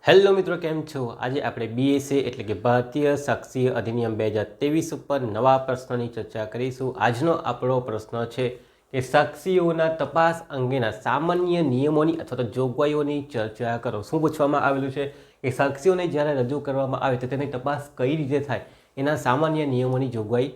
Hello મિત્રો, કેમ છો? આજે આપણે બીએસએ એટલે કે ભારતીય સાક્ષી અધિનિયમ 2023 ઉપર નવા પ્રશ્નની ચર્ચા કરીશું. આજનો આપણો પ્રશ્ન છે કે સાક્ષીઓના તપાસ અંગેના સામાન્ય નિયમોની અથવા તો જોગવાઈઓની ચર્ચા કરો. શું પૂછવામાં આવેલું છે કે સાક્ષીઓને જ્યારે રજૂ કરવામાં આવે તો તેની તપાસ કઈ રીતે થાય, એના સામાન્ય નિયમોની જોગવાઈ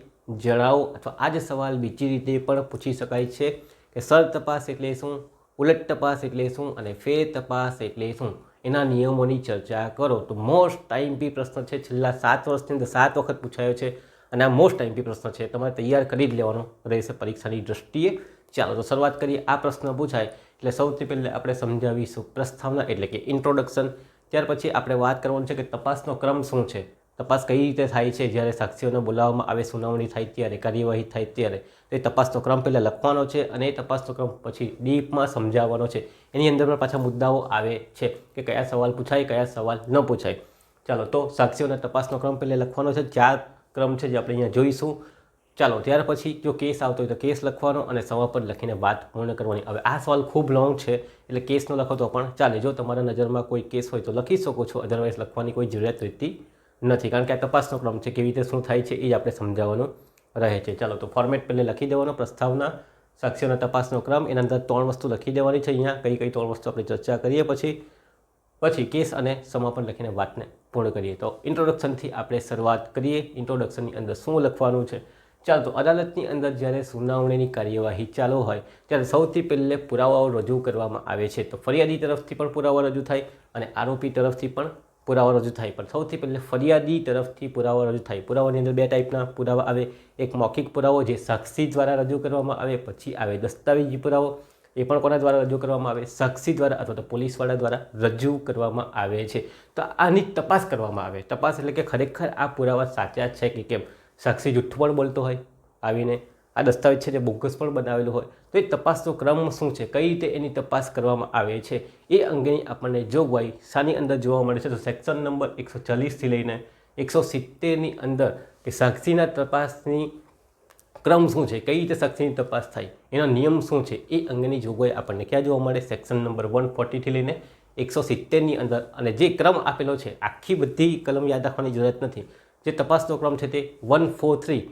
જણાવો. અથવા આ જ સવાલ બીજી રીતે પણ પૂછી શકાય છે કે સર તપાસ એટલે શું, ઉલટ તપાસ એટલે શું અને ફેર તપાસ એટલે શું, એના નિયમોની ચર્ચા કરો. તો મોસ્ટ ટાઈમપી પ્રશ્ન છે, છેલ્લા 7 વર્ષની અંદર 7 વખત પૂછાયો છે અને આ મોસ્ટ ટાઈમપી પ્રશ્ન છે, તમારે તૈયાર કરી જ લેવાનો રહેશે પરીક્ષાની દ્રષ્ટિએ. ચાલો તો શરૂઆત કરીએ. આ પ્રશ્ન પૂછાય એટલે સૌથી પહેલાં આપણે સમજાવીશું પ્રસ્તાવના એટલે કે ઇન્ટ્રોડક્શન. ત્યાર પછી આપણે વાત કરવાની છે કે તપાસનો ક્રમ શું છે, તપાસ કઈ રીતે થાય છે, જ્યારે સાક્ષીઓને બોલાવવામાં આવે, સુનાવણી થાય ત્યારે, કાર્યવાહી થાય ત્યારે. તો એ તપાસનો ક્રમ પહેલાં લખવાનો છે અને એ તપાસનો ક્રમ પછી ડીપમાં સમજાવવાનો છે. એની અંદર પણ પાછા મુદ્દાઓ આવે છે કે કયા સવાલ પૂછાય, કયા સવાલ ન પૂછાય. ચાલો તો સાક્ષીઓના તપાસનો ક્રમ પહેલાં લખવાનો છે. 4 ક્રમ છે જે આપણે અહીંયા જોઈશું. ચાલો ત્યાર પછી જો કેસ આવતો હોય તો કેસ લખવાનો અને સમાપન લખીને વાત પૂર્ણ કરવાની. હવે આ સવાલ ખૂબ લોંગ છે એટલે કેસ ન લખો તો પણ ચાલે. જો તમારા નજરમાં કોઈ કેસ હોય તો લખી શકો છો, અધરવાઇઝ લખવાની કોઈ જરૂરિયાત રહેતી નથી, કારણ કે આ તપાસનો ક્રમ છે, કેવી રીતે શું થાય છે એ જ આપણે સમજાવવાનું રહે છે. ચાલો તો ફોર્મેટ પહેલાં લખી દેવાનો, પ્રસ્તાવના, સાક્ષીઓના તપાસનો ક્રમ, એના અંદર 3 વસ્તુ લખી દેવાની છે. અહીંયા કઈ 3 વસ્તુ આપણે ચર્ચા કરીએ, પછી કેસ અને સમાપન લખીને વાતને પૂર્ણ કરીએ. તો ઇન્ટ્રોડક્શનથી આપણે શરૂઆત કરીએ. ઇન્ટ્રોડક્શનની અંદર શું લખવાનું છે? ચાલો તો અદાલતની અંદર જ્યારે સુનાવણીની કાર્યવાહી ચાલુ હોય ત્યારે સૌથી પહેલે પુરાવાઓ રજૂ કરવામાં આવે છે. તો ફરિયાદી તરફથી પણ પુરાવા રજૂ થાય અને આરોપી તરફથી પણ પુરાવા રજૂ થાય. પણ સૌથી પહેલે ફરિયાદી તરફથી પુરાવા રજૂ થાય. પુરાવાની અંદર 2 ટાઈપના પુરાવા આવે. એક મૌખિક પુરાવો જે સાક્ષી દ્વારા રજૂ કરવામાં આવે, પછી આવે દસ્તાવેજી પુરાવો. એ પણ કોના દ્વારા રજૂ કરવામાં આવે? સાક્ષી દ્વારા અથવા તો પોલીસવાળા દ્વારા રજૂ કરવામાં આવે છે. તો આની તપાસ કરવામાં આવે. તપાસ એટલે કે ખરેખર આ પુરાવા સાચા છે કે કેમ. સાક્ષી જૂઠું પણ બોલતો હોય આવીને, આ દસ્તાવેજ છે જે બોગસ પણ બનાવેલું હોય, તો એ તપાસનો ક્રમ શું છે, કઈ રીતે એની તપાસ કરવામાં આવે છે, એ અંગેની આપણને જોગવાઈ શાની અંદર જોવા મળે છે? તો સેક્શન નંબર 140થી લઈને 170ની અંદર કે સાક્ષીના તપાસની ક્રમ શું છે, કઈ રીતે સાક્ષીની તપાસ થાય, એનો નિયમ શું છે, એ અંગેની જોગવાઈ આપણને ક્યાં જોવા મળે? સેક્શન નંબર 140થી લઈને 170ની અંદર. અને જે ક્રમ આપેલો છે, આખી બધી કલમ યાદ રાખવાની જરૂરત નથી. જે તપાસનો ક્રમ છે તે 143,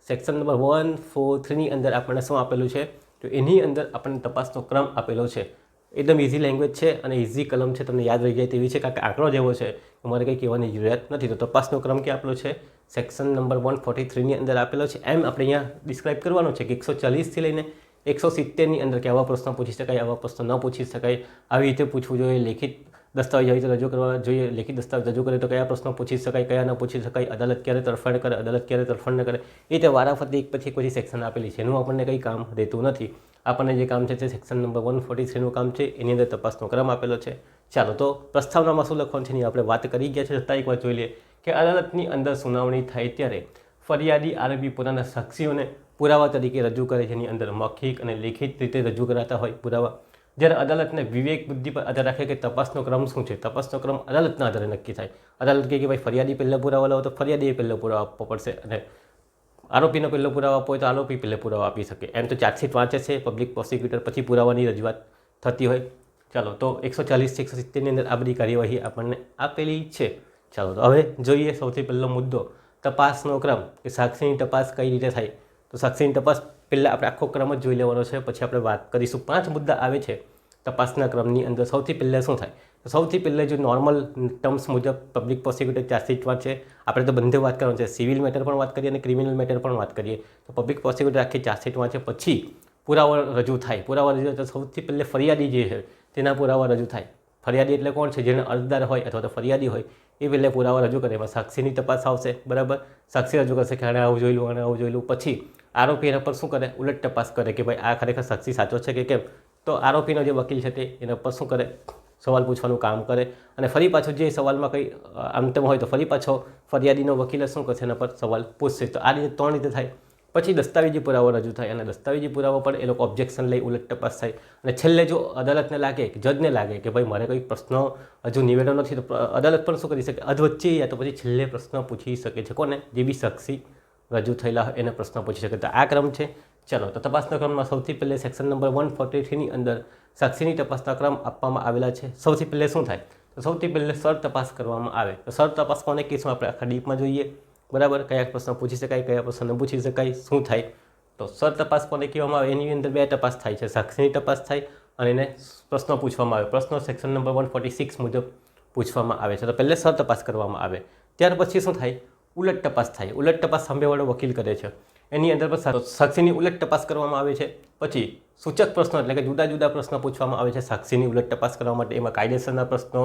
સેક્શન નંબર 143ની અંદર આપણને શું આપેલું છે? તો એની અંદર આપણને તપાસનો ક્રમ આપેલો છે. એકદમ ઇઝી લેંગ્વેજ છે અને ઇઝી કલમ છે, તમને યાદ રહી જાય તેવી છે, કારણ કે આંકડો જેવો છે, તમારે કંઈ કહેવાની જરૂરિયાત નથી. તો તપાસનો ક્રમ ક્યાં આપેલો છે? સેક્શન નંબર 143ની અંદર આપેલો છે. એમ આપણે અહીંયા ડિસ્ક્રાઇબ કરવાનો છે કે 140થી લઈને 170ની અંદર કે આવા પ્રશ્નો પૂછી શકાય, આવા પ્રશ્નો ન પૂછી શકાય, આવી રીતે પૂછવું જોઈએ, લેખિત દસ્તાવેજ આવી રીતે રજૂ કરવા જોઈએ, લેખિત દસ્તાવેજ રજૂ કરે તો કયા પ્રશ્નો પૂછી શકાય, કયા ન પૂછી શકાય, અદાલત ક્યારે તરફેણ કરે, અદાલત ક્યારે તરફેણ ન કરે, એ રીતે વારાફરતી એક પછી કોઈ સેક્શન આપેલી છે. એનું આપણને કંઈ કામ રહેતું નથી. આપણને જે કામ છે તે સેક્શન નંબર 143નું કામ છે, એની અંદર તપાસનો ક્રમ આપેલો છે. ચાલો તો પ્રસ્તાવનામાં શું લખવાનું છે એની આપણે વાત કરી ગયા છે, છતાં એકવાર જોઈ લઈએ કે અદાલતની અંદર સુનાવણી થાય ત્યારે ફરિયાદી આરોપી પોતાના સાક્ષીઓને પુરાવા તરીકે રજૂ કરે છે. એની અંદર મૌખિક અને લેખિત રીતે રજૂ કરાતા હોય પુરાવા. જ્યારે અદાલતને વિવેક બુદ્ધિ પર આધાર રાખે કે તપાસનો ક્રમ શું છે, તપાસનો ક્રમ અદાલતના આધારે નક્કી થાય. અદાલત કહે કે ભાઈ ફરિયાદી પહેલાં પુરાવા લાવો તો ફરિયાદીએ પહેલો પુરાવા આપવો પડશે, અને આરોપીનો પહેલો પુરાવા આપવો હોય તો આરોપી પહેલો પુરાવા આપી શકે. એમ તો ચાર્જશીટ વાંચે છે પબ્લિક પ્રોસિક્યુટર, પછી પુરાવાની રજૂઆત થતી હોય. ચાલો તો 140થી 170ની અંદર આ બધી કાર્યવાહી આપણને આપેલી છે. ચાલો તો હવે જોઈએ સૌથી પહેલો મુદ્દો, તપાસનો ક્રમ, કે સાક્ષીની તપાસ કઈ રીતે થાય. તો સાક્ષીની તપાસ પહેલાં આપણે આખો ક્રમ જ જોઈ લેવાનો છે, પછી આપણે વાત કરીશું. 5 મુદ્દા આવે છે તપાસના ક્રમની અંદર. સૌથી પહેલાં શું થાય? તો સૌથી પહેલાં જો નોર્મલ ટર્મ્સ મુજબ પબ્લિક પ્રોસિક્યુટર ચાર્જશીટ વાંચે. આપણે તો બંને વાત કરવાનું છે, સિવિલ મેટર પણ વાત કરીએ અને ક્રિમિનલ મેટર પણ વાત કરીએ. તો પબ્લિક પ્રોસિક્યુટર આખી ચાર્જશીટ વાંચે, પછી પુરાવા રજૂ થાય. પુરાવા રજૂ થાય તો સૌથી પહેલે ફરિયાદી જે છે તેના પુરાવા રજૂ થાય. ફરિયાદી એટલે કોણ છે? જેને અરજદાર હોય અથવા તો ફરિયાદી હોય એ પહેલે પુરાવા રજૂ કરે. એમાં સાક્ષીની તપાસ આવશે, બરાબર. સાક્ષી રજૂ કરશે કે આણે આવું જોયેલું, આણે આવું જોયેલું. પછી આરોપી એના પર શું કરે? ઉલટ તપાસ કરે કે ભાઈ આ ખરેખર સાક્ષી સાચો છે કે કેમ. તો આરોપીનો જે વકીલ છે તે એના પર શું કરે? સવાલ પૂછવાનું કામ કરે. અને ફરી પાછો જે સવાલમાં કંઈ આમ તેમ હોય તો ફરી પાછો ફરિયાદીનો વકીલ શું કરશે? એના પર સવાલ પૂછશે. તો આ રીતે 3 રીતે થાય. પછી દસ્તાવેજી પુરાવો રજૂ થાય, અને દસ્તાવેજી પુરાવો પર એ લોકો ઓબ્જેક્શન લઈ ઉલટ તપાસ થાય. અને છેલ્લે જો અદાલતને લાગે કે જજને લાગે કે ભાઈ મારે કંઈક પ્રશ્નો હજુ નિવેડો નથી, તો અદાલત પણ શું કરી શકે? અધવચ્ચે યા તો પછી છેલ્લે પ્રશ્ન પૂછી શકે છે. કોને? જે બી સાક્ષી રજૂ થયેલા હોય એને પ્રશ્ન પૂછી શકે. તો આ ક્રમ છે. ચલો તો તપાસના ક્રમમાં સૌથી પહેલે સેક્શન નંબર 143ની અંદર સાક્ષીની તપાસના ક્રમ આપવામાં આવેલા છે. સૌથી પહેલે શું થાય? તો સૌથી પહેલાં સર તપાસ કરવામાં આવે. તો સર તપાસ કોને કહીશું આપણે આખા ડીપમાં જોઈએ, બરાબર. કયા પ્રશ્ન પૂછી શકાય, કયા પ્રશ્ન ન પૂછી શકાય, શું થાય. તો સર તપાસ કોને કહેવામાં આવે? એની અંદર 2 તપાસ થાય છે, સાક્ષીની તપાસ થાય અને એને પ્રશ્નો પૂછવામાં આવે. પ્રશ્નો સેક્શન નંબર 146 મુજબ પૂછવામાં આવે છે. તો પહેલે સર તપાસ કરવામાં આવે. ત્યાર પછી શું થાય? ઉલટ તપાસ થાય. ઉલટ તપાસ સામેવાળો વકીલ કરે છે. એની અંદર પણ સાક્ષીની ઉલટ તપાસ કરવામાં આવે છે. પછી સૂચક પ્રશ્નો એટલે કે જુદા જુદા પ્રશ્નો પૂછવામાં આવે છે સાક્ષીની ઉલટ તપાસ કરવા માટે. એમાં કાયદેસરના પ્રશ્નો,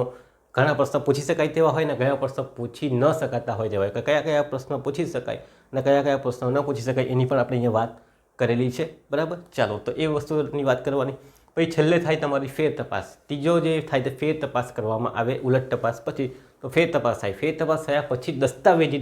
ઘણા પ્રશ્નો પૂછી શકાય તેવા હોય ને ઘણા પ્રશ્નો પૂછી ન શકાતા હોય તેવા, કે કયા કયા પ્રશ્નો પૂછી શકાય અને કયા કયા પ્રશ્નો ન પૂછી શકાય એની પણ આપણે અહીંયા વાત કરેલી છે, બરાબર. ચાલો, તો એ વસ્તુની વાત કરવાની. પછી છેલ્લે થાય તમારી ફેર તપાસ. ત્રીજો જે થાય તે ફેર તપાસ કરવામાં આવે. ઉલટ તપાસ પછી તો ફેર તપાસ થાય. ફેર તપાસ થયા પછી દસ્તાવેજી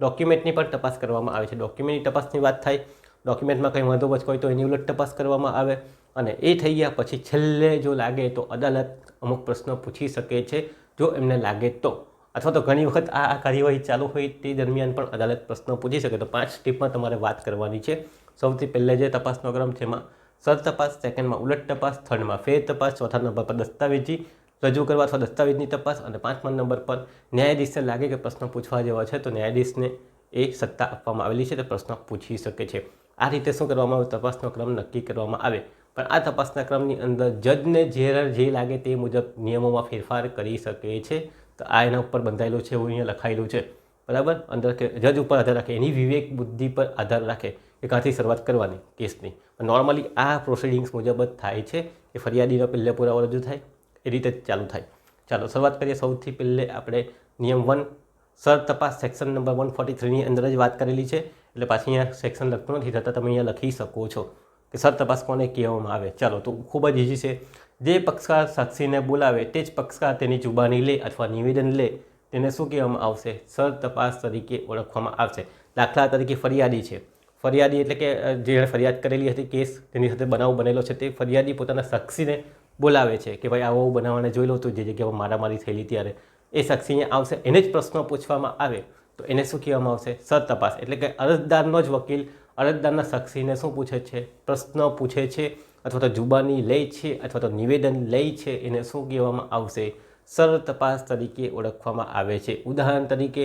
ડોક્યુમેન્ટની પણ તપાસ કરવામાં આવે છે. ડોક્યુમેન્ટની તપાસની વાત થાય. ડોક્યુમેન્ટમાં કંઈ વાંધો હોય તો એની ઉલટ તપાસ કરવામાં આવે. અને એ થઈ ગયા પછી છેલ્લે જો લાગે તો અદાલત અમુક પ્રશ્નો પૂછી શકે છે, જો એમને લાગે તો. અથવા તો ઘણી વખત આ કાર્યવાહી ચાલુ હોય તે દરમિયાન પણ અદાલત પ્રશ્નો પૂછી શકે. તો 5 સ્ટેપમાં તમારે વાત કરવાની છે. સૌથી પહેલે જે તપાસનો ક્રમ છે એમાં સર તપાસ, સેકન્ડમાં ઉલટ તપાસ, થર્ડમાં ફેર તપાસ, ચોથા નંબર પર દસ્તાવેજી રજૂ કરવા અથવા દસ્તાવેજની તપાસ અને 5મા નંબર પર ન્યાયાધીશને લાગે કે પ્રશ્નો પૂછવા જેવા છે તો ન્યાયાધીશને એ સત્તા આપવામાં આવેલી છે તે પ્રશ્નો પૂછી શકે છે. આ રીતે શું કરવામાં આવે? તપાસનો ક્રમ નક્કી કરવામાં આવે. પણ આ તપાસના ક્રમની અંદર જજને જે લાગે તે મુજબ નિયમોમાં ફેરફાર કરી શકે છે. તો આ એના ઉપર બંધાયેલું છે, એવું અહીંયા લખાયેલું છે, બરાબર. અંદર કે જજ ઉપર આધાર રાખે, એની વિવેક બુદ્ધિ પર આધાર રાખે કે ક્યાંથી શરૂઆત કરવાની કેસની. નોર્મલી આ પ્રોસિડિંગ્સ મુજબ જ થાય છે કે ફરિયાદીનો પહેલે પુરાવો રજૂ થાય એ રીતે જ ચાલુ થાય. ચાલો શરૂઆત કરીએ. સૌથી પહેલે આપણે નિયમ 1 સર તપાસ સેક્શન નંબર 143ની અંદર જ વાત કરેલી છે, એટલે પાછી અહીંયા સેક્શન લખતું નથી, થતાં તમે અહીંયા લખી શકો છો કે સર તપાસ કોને કહેવામાં આવે. ચાલો, તો ખૂબ જ ઇઝી છે. જે પક્ષકાર સાક્ષીને બોલાવે તે જ પક્ષકાર તેની જુબાની લે અથવા નિવેદન લે તેને શું કહેવામાં આવશે? સર તપાસ તરીકે ઓળખવામાં આવશે. દાખલા તરીકે ફરિયાદી છે. ફરિયાદી એટલે કે જેણે ફરિયાદ કરેલી હતી, કેસ તેની સાથે બનાવ બનેલો છે, તે ફરિયાદી પોતાના સાક્ષીને બોલાવે છે કે ભાઈ આવો બનાવવાને જોઈ લો હતું જે જગ્યામાં મારામારી થયેલી ત્યારે. એ સાક્ષી અહીંયા આવશે, એને જ પ્રશ્નો પૂછવામાં આવે તો એને શું કહેવામાં આવશે? સર તપાસ. એટલે કે અરજદારનો જ વકીલ અરજદારના સાક્ષીને શું પૂછે છે? પ્રશ્ન પૂછે છે અથવા તો જુબાની લે છે અથવા તો નિવેદન લે છે, એને શું કહેવામાં આવશે? સર તપાસ તરીકે ઓળખવામાં આવે છે. ઉદાહરણ તરીકે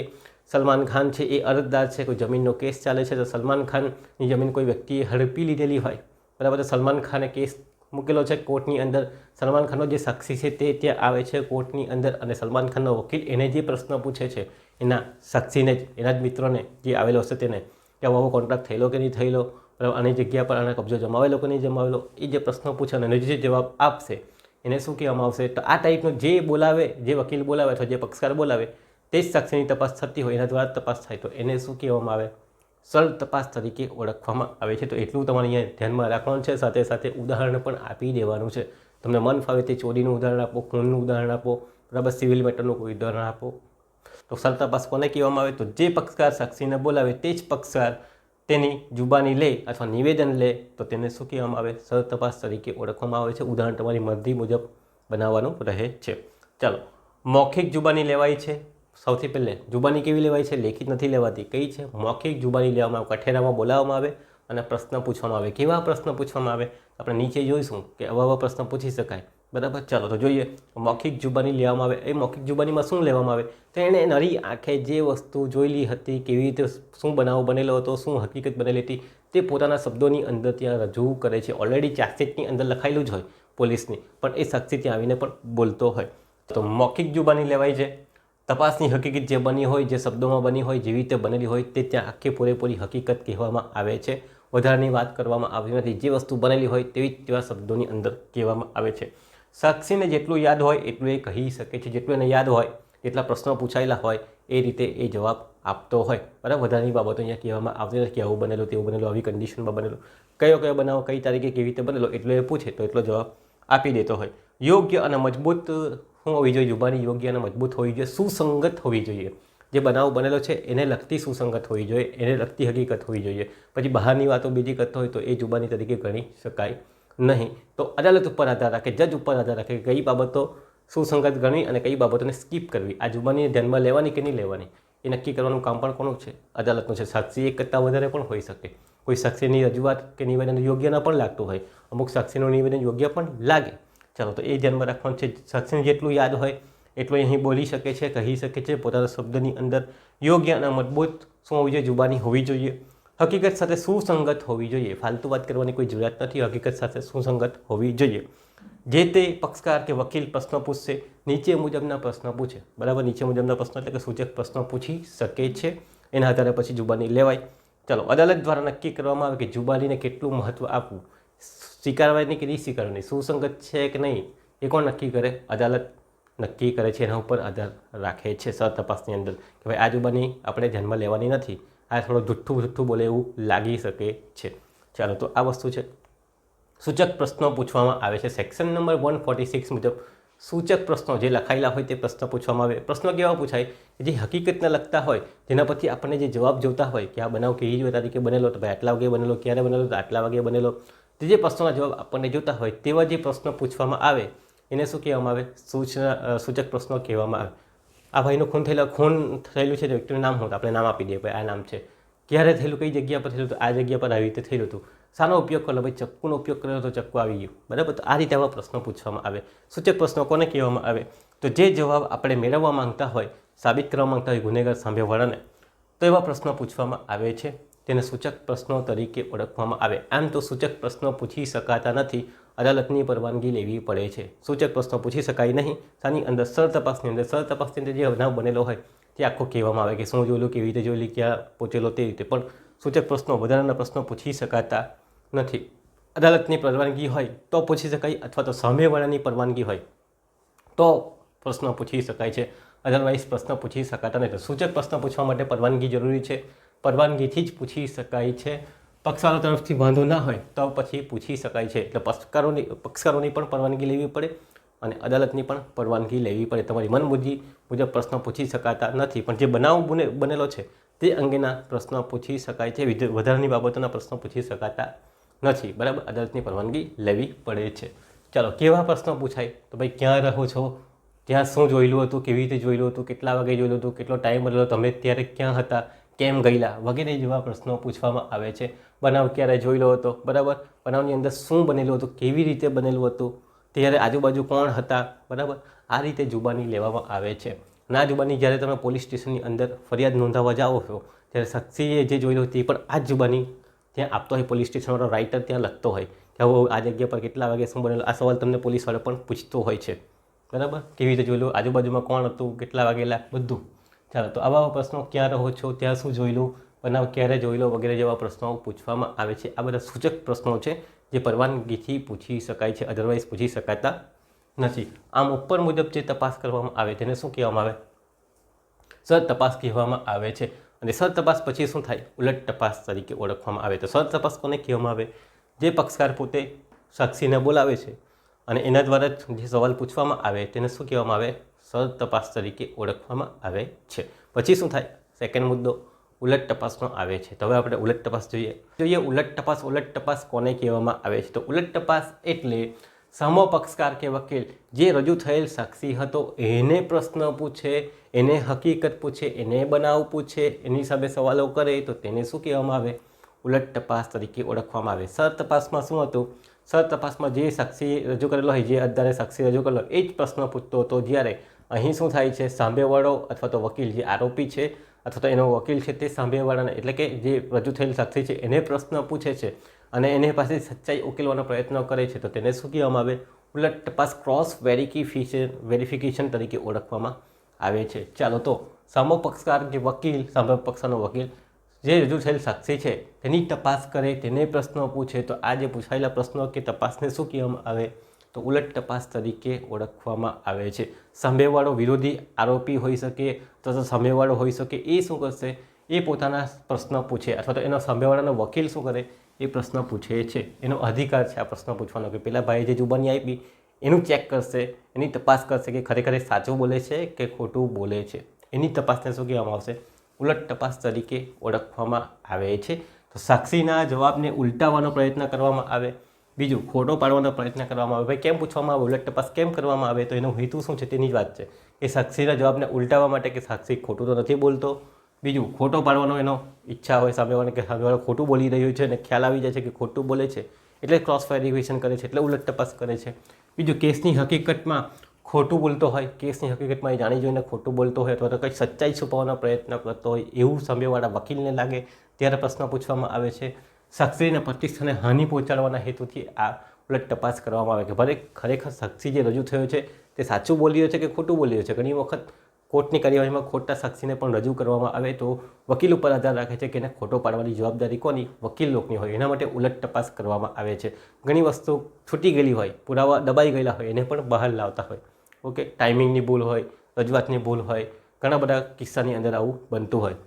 સલમાન ખાન છે, એ અરજદાર છે, કોઈ જમીનનો કેસ ચાલે છે તો સલમાન ખાનની જમીન કોઈ વ્યક્તિએ હડપી લીધેલી હોય, બરાબર. તો સલમાન ખાને કેસ મૂકેલો છે કોર્ટની અંદર. સલમાન ખાનનો જે સાક્ષી છે તે ત્યાં આવે છે કોર્ટની અંદર અને સલમાન ખાનનો વકીલ એને જે પ્રશ્ન પૂછે છે એના સાક્ષીને જ, એના જ મિત્રોને જે આવેલો હશે તેને, કે આવો કોન્ટ્રાક્ટ થયેલો કે નહીં થયેલો, બરાબર, આની જગ્યા પર આના કબજો જમાવેલો કે નહીં જમાવેલો, એ જે પ્રશ્નો પૂછે અને જે જવાબ આપશે એને શું કહેવામાં આવશે? તો આ ટાઈપનો જે બોલાવે, જે વકીલ બોલાવે અથવા જે પક્ષકાર બોલાવે તે જ સાક્ષીની તપાસ થતી હોય, એના દ્વારા તપાસ થાય તો એને શું કહેવામાં આવે? સર તપાસ તરીકે ઓળખવામાં આવે છે. તો એટલું તમારે અહીંયા ધ્યાનમાં રાખવાનું છે. સાથે સાથે ઉદાહરણ પણ આપી દેવાનું છે. તમને મન ફાવે તે ચોરીનું ઉદાહરણ આપો, ખૂનનું ઉદાહરણ આપો, બરાબર, સિવિલ મેટરનું કોઈ ઉદાહરણ આપો. તો સર તપાસ કોને કહેવામાં આવે? તો જે પક્ષકાર સાક્ષીને બોલાવે તે જ પક્ષકાર તેની જુબાની લે અથવા નિવેદન લે તો તેને શું કહેવામાં આવે? સર તપાસ તરીકે ઓળખવામાં આવે છે. ઉદાહરણ તમારી મરજી મુજબ બનાવવાનું રહે છે. ચાલો, મૌખિક જુબાની લેવાય છે. સૌથી પહેલે જુબાની કેવી લેવાય છે? લેખિત નથી લેવાતી. કઈ છે? મૌખિક જુબાની લેવામાં આવે. કઠેરામાં બોલાવવામાં આવે અને પ્રશ્ન પૂછવામાં આવે. કેવા પ્રશ્ન પૂછવામાં આવે? આપણે નીચે જોઈશું કે આવા પ્રશ્ન પૂછી શકાય, બરાબર. ચાલો તો જોઈએ. મૌખિક જુબાની લેવામાં આવે. એ મૌખિક જુબાનીમાં શું લેવામાં આવે? તો એણે નરી આંખે જે વસ્તુ જોયેલી હતી, કેવી રીતે શું બનાવ બનેલો હતો, શું હકીકત બનેલી હતી, તે પોતાના શબ્દોની અંદર ત્યાં રજૂ કરે છે. ઓલરેડી ચાર્જશીટની અંદર લખાયેલું જ હોય પોલીસની, પણ એ સાક્ષી ત્યાં આવીને પણ બોલતો હોય. તો મૌખિક જુબાની લેવાય છે. તપાસની હકીકત જે બની હોય, જે શબ્દોમાં બની હોય, જેવી રીતે બનેલી હોય તે ત્યાં આખી પૂરેપૂરી હકીકત કહેવામાં આવે છે. વધારાની વાત કરવામાં આવતી નથી. જે વસ્તુ બનેલી હોય તેવી તેવા શબ્દોની અંદર કહેવામાં આવે છે. સાક્ષીને જેટલું યાદ હોય એટલું એ કહી શકે છે. જેટલું એને યાદ હોય, જેટલા પ્રશ્નો પૂછાયેલા હોય એ રીતે એ જવાબ આપતો હોય, બરાબર. વધારાની બાબતો અહીંયા કહેવામાં આવતી નથી કે આવું બનેલું, તેવું બનેલું, આવી કન્ડિશનમાં બનેલું, કયો બનાવો, કઈ તારીખે, કેવી રીતે બનેલો, એટલો એ પૂછે તો એટલો જવાબ આપી દેતો હોય. યોગ્ય અને મજબૂત શું હોવી જોઈએ? જુબાની યોગ્ય અને મજબૂત હોવી જોઈએ, સુસંગત હોવી જોઈએ. જે બનાવ બનેલો છે એને લગતી સુસંગત હોવી જોઈએ, એને લગતી હકીકત હોવી જોઈએ. પછી બહારની વાતો બીજી કરતો હોય તો એ જુબાની તરીકે ગણી શકાય નહીં. તો અદાલત ઉપર આધાર રાખે, જજ ઉપર આધાર રાખે કે કઈ બાબતો સુસંગત ગણવી અને કઈ બાબતોને સ્કીપ કરવી. આ જુબાની ધ્યાનમાં લેવાની કે નહીં લેવાની એ નક્કી કરવાનું કામ પણ કોનું છે? અદાલતનું છે. સાક્ષી એક કરતાં વધારે પણ હોઈ શકે. કોઈ સાક્ષીની રજૂઆત કે નિવેદન યોગ્ય ન પણ લાગતું હોય, અમુક સાક્ષીનું નિવેદન યોગ્ય પણ લાગે. ચાલો, તો એ ધ્યાનમાં રાખવાનું છે. સાક્ષીને જેટલું યાદ હોય એટલું અહીં બોલી શકે છે, કહી શકે છે. પોતાના શબ્દની અંદર યોગ્ય અને મજબૂત શું હોવી જોઈએ? જુબાની હોવી જોઈએ. હકીકત સાથે સુસંગત હોવી જોઈએ. ફાલતુ વાત કરવાની કોઈ જરૂરિયાત નથી. હકીકત સાથે સુસંગત હોવી જોઈએ. જે તે પક્ષકાર કે વકીલ પ્રશ્ન પૂછશે, નીચે મુજબના પ્રશ્ન પૂછે. બરાબર, નીચે મુજબના પ્રશ્નો એટલે કે સૂચક પ્રશ્નો પૂછી શકે છે. એના આધારે પછી જુબાની લેવાય. ચાલો, અદાલત દ્વારા નક્કી કરવામાં આવે કે જુબાનીને કેટલું મહત્વ આપવું, સ્વીકારવાની કે નહીં સ્વીકારવાની, સુસંગત છે કે નહીં, એ કોણ નક્કી કરે? અદાલત નક્કી કરે છે. એના ઉપર આધાર રાખે છે તપાસની અંદર કે ભાઈ આ જુબાની આપણે ધ્યાનમાં લેવાની નથી, આ થોડું જુઠ્ઠું બોલે એવું લાગી શકે છે. ચાલો, તો આ વસ્તુ છે. સૂચક પ્રશ્નો પૂછવામાં આવે છે. સેક્શન નંબર 146 મુજબ સૂચક પ્રશ્નો જે લખાયેલા હોય તે પ્રશ્ન પૂછવામાં આવે. પ્રશ્નો કેવા પૂછાય? જે હકીકતને લગતા હોય, જેના પરથી આપણને જે જવાબ જોતા હોય કે આ બનાવ કેવી તારીખે બનેલો, તો ભાઈ આટલા વાગે બનેલો, ક્યારે બનેલો, તો આટલા વાગે બનેલો, જે પ્રશ્નોના જવાબ આપણને જોતા હોય તેવા જે પ્રશ્નો પૂછવામાં આવે એને શું કહેવામાં આવે? સૂચક પ્રશ્નો કહેવામાં આવે. આ ભાઈનું ખૂન થયેલું છે, વ્યક્તિનું નામ હોય તો આપણે નામ આપી દઈએ, ભાઈ આ નામ છે. ક્યારે થયેલું, કઈ જગ્યા પર થયેલું, તો આ જગ્યા પર આવી રીતે થયેલું હતું. શાનો ઉપયોગ કરેલો? ભાઈ ચક્કુનો ઉપયોગ કર્યો તો ચક્કુ આવી ગયું. બરાબર, તો આ રીતે આવા પ્રશ્નો પૂછવામાં આવે. સૂચક પ્રશ્નો કોને કહેવામાં આવે? તો જે જવાબ આપણે મેળવવા માંગતા હોય, સાબિત કરવા માંગતા હોય ગુનેગાર સામેવાળાને, તો એવા પ્રશ્નો પૂછવામાં આવે છે. તેને સૂચક પ્રશ્નો તરીકે ઓળખવામાં આવે. આમ તો સૂચક પ્રશ્નો પૂછી શકાતા નથી, અદાલતની પરવાનગી લેવી પડે છે. સૂચક પ્રશ્નો પૂછી શકાય નહીં. શાની અંદર? તપાસની અંદર જે બનાવ બનેલો હોય તે આખો કહેવામાં આવે કે શું જોયેલું, કેવી રીતે જોયેલી, ક્યાં પહોંચેલો, તે રીતે. પણ સૂચક પ્રશ્નો, વધારાના પ્રશ્નો પૂછી શકાતા નથી. અદાલતની પરવાનગી હોય તો પૂછી શકાય, અથવા તો સામેવાળાની પરવાનગી હોય તો પ્રશ્ન પૂછી શકાય છે. અધરવાઇઝ પ્રશ્ન પૂછી શકાતા નથી. સૂચક પ્રશ્ન પૂછવા માટે પરવાનગી જરૂરી છે. પરવાનગીથી જ પૂછી શકાય છે. પક્ષકારો તરફથી વાંધો ના હોય તો પછી પૂછી શકાય છે. એટલે પક્ષકારોની પણ પરવાનગી લેવી પડે અને અદાલતની પણ પરવાનગી લેવી પડે. તમારી મનમરજી મુજબ પ્રશ્ન પૂછી શકાતા નથી, પણ જે બનાવ બનેલો છે તે અંગેના પ્રશ્નો પૂછી શકાય છે. વધારાની બાબતોના પ્રશ્નો પૂછી શકાતા નથી. બરાબર, અદાલતની પરવાનગી લેવી પડે છે. ચાલો, કેવા પ્રશ્નો પૂછાય? તો ભાઈ ક્યાં રહો છો, ત્યાં શું જોયેલું હતું, કેવી રીતે જોયેલું હતું, કેટલા વાગે જોયેલું હતું, કેટલો ટાઈમ બનેલો, તમે ત્યારે ક્યાં હતા, કેમ ગયેલા, વગેરે જેવા પ્રશ્નો પૂછવામાં આવે છે. બનાવ ક્યારે જોયેલો હતો, બરાબર, બનાવની અંદર શું બનેલું હતું, કેવી રીતે બનેલું હતું, ત્યારે આજુબાજુ કોણ હતા, બરાબર. આ રીતે જુબાની લેવામાં આવે છે. ના જુબાની જ્યારે તમે પોલીસ સ્ટેશનની અંદર ફરિયાદ નોંધાવવા જાઓ છો ત્યારે સાક્ષીએ જે જોયેલું તે પણ આ જ જુબાની ત્યાં આપતો હોય. પોલીસ સ્ટેશનવાળો રાઇટર ત્યાં લખતો હોય કે હવે આ જગ્યા પર કેટલા વાગે શું બનેલું. આ સવાલ તમને પોલીસવાળો પણ પૂછતો હોય છે. બરાબર, કેવી રીતે જોયેલું, આજુબાજુમાં કોણ હતું, કેટલા વાગેલા, બધું. ચાલો, તો આવા પ્રશ્નો, ક્યાં રહો છો, ત્યાં શું જોયેલું, બનાવ ક્યારે જોયેલો, વગેરે જેવા પ્રશ્નો પૂછવામાં આવે છે. આ બધા સૂચક પ્રશ્નો છે જે પરવાનગીથી પૂછી શકાય છે, અધરવાઇઝ પૂછી શકાતા નથી. આમ ઉપર મુજબ જે તપાસ કરવામાં આવે તેને શું કહેવામાં આવે? તપાસ કહેવામાં આવે છે. અને તપાસ પછી શું થાય? ઉલટ તપાસ તરીકે ઓળખવામાં આવે. તો તપાસ કોને કહેવામાં આવે? જે પક્ષકાર પોતે સાક્ષીને બોલાવે છે અને એના દ્વારા જે સવાલ પૂછવામાં આવે તેને શું કહેવામાં આવે? તપાસ તરીકે ઓળખવામાં આવે છે. પછી શું થાય? સેકન્ડ મુદ્દો ઉલટ તપાસનો આવે છે. તો હવે આપણે ઉલટ તપાસ જોઈએ. ઉલટ તપાસ કોને કહેવામાં આવે છે? તો ઉલટ તપાસ એટલે સામો પક્ષકાર કે વકીલ જે રજૂ થયેલ સાક્ષી હતો એને પ્રશ્ન પૂછે, એને હકીકત પૂછે, એને બનાવ પૂછે, એની સામે સવાલો કરે તો તેને શું કહેવામાં આવે? ઉલટ તપાસ તરીકે ઓળખવામાં આવે. તપાસમાં શું હતું? તપાસમાં જે સાક્ષી રજૂ કરેલો હોય, જે અદાલતે સાક્ષી રજૂ કરેલો એ જ પ્રશ્ન પૂછતો હતો. જ્યારે અહીં શું થાય છે? સામેવાળો અથવા તો વકીલ, જે આરોપી છે અથવા તો એનો વકીલ છે તે સામેવાળાને એટલે કે જે રજૂ થયેલ સાક્ષી છે એને પ્રશ્ન પૂછે છે અને એને પાસે સચ્ચાઈ ઉકેલવાનો પ્રયત્ન કરે છે તો તેને શું કહેવામાં આવે? ઉલટ તપાસ, ક્રોસ વેરિફિકેશન તરીકે ઓળખવામાં આવે છે. ચાલો, તો સામો પક્ષકાર કે વકીલ, સામે પક્ષનો વકીલ જે રજૂ થયેલ સાક્ષી છે તેની તપાસ કરે, તેને પ્રશ્નો પૂછે તો આ જે પૂછાયેલા પ્રશ્નો કે તપાસને શું કહેવામાં આવે? તો ઉલટ તપાસ તરીકે ઓળખવામાં આવે છે. સામેવાળો વિરોધી આરોપી હોઈ શકે તો સામેવાળો હોઈ શકે, એ શું કરશે? એ પોતાના પ્રશ્ન પૂછે અથવા તો એનો સામેવાળાનો વકીલ શું કરે? એ પ્રશ્ન પૂછે છે. એનો અધિકાર છે આ પ્રશ્ન પૂછવાનો કે પેલા ભાઈએ જે જુબાની આપી એનું ચેક કરશે, એની તપાસ કરશે કે ખરેખર સાચું બોલે છે કે ખોટું બોલે છે. એની તપાસને શું કહેવામાં આવશે? ઉલટ તપાસ તરીકે ઓળખવામાં આવે છે. તો સાક્ષીના જવાબને ઉલટાવવાનો પ્રયત્ન કરવામાં આવે, બીજું ખોટો પાડવાનો પ્રયત્ન કરવામાં આવે. ભાઈ કેમ પૂછવામાં આવે? ઉલટ તપાસ કેમ કરવામાં આવે? તો એનો હેતુ શું છે તેની જ વાત છે કે સાક્ષીના જવાબને ઉલટાવવા માટે કે સાક્ષી ખોટું તો નથી બોલતો, બીજું ખોટો પાડવાનો એનો ઈચ્છા હોય સામેવાળાને કે સામેવાળો ખોટું બોલી રહ્યું છે અને ખ્યાલ આવી જાય છે કે ખોટું બોલે છે એટલે ક્રોસ વેરિફિકેશન કરે છે, એટલે ઉલટ તપાસ કરે છે. બીજું કેસની હકીકતમાં ખોટું બોલતો હોય, કેસની હકીકતમાં એ જાણી જોઈને ખોટું બોલતો હોય અથવા તો કંઈ સચ્ચાઈ છુપાવવાનો પ્રયત્ન કરતો હોય એવું સામેવાળા વકીલને લાગે ત્યારે પ્રશ્ન પૂછવામાં આવે છે. સાક્ષીને પ્રતિષ્ઠાને હાનિ પહોંચાડવાના હેતુથી આ ઉલટ તપાસ કરવામાં આવે કે ભલે ખરેખર સાક્ષી જે રજૂ થયો છે તે સાચું બોલી રહ્યો છે કે ખોટું બોલી રહ્યો છે. ઘણી વખત કોર્ટની કાર્યવાહીમાં ખોટા સાક્ષીને પણ રજૂ કરવામાં આવે તો વકીલ ઉપર આધાર રાખે છે કે એને ખોટો પાડવાની જવાબદારી કોની? વકીલ લોકની હોય. એના માટે ઉલટ તપાસ કરવામાં આવે છે. ઘણી વસ્તુ છૂટી ગયેલી હોય, પુરાવા દબાઈ ગયેલા હોય એને પણ બહાર લાવતા હોય. ઓકે, ટાઈમિંગની ભૂલ હોય, રજૂઆતની ભૂલ હોય, ઘણા બધા કિસ્સાની અંદર આવું બનતું હોય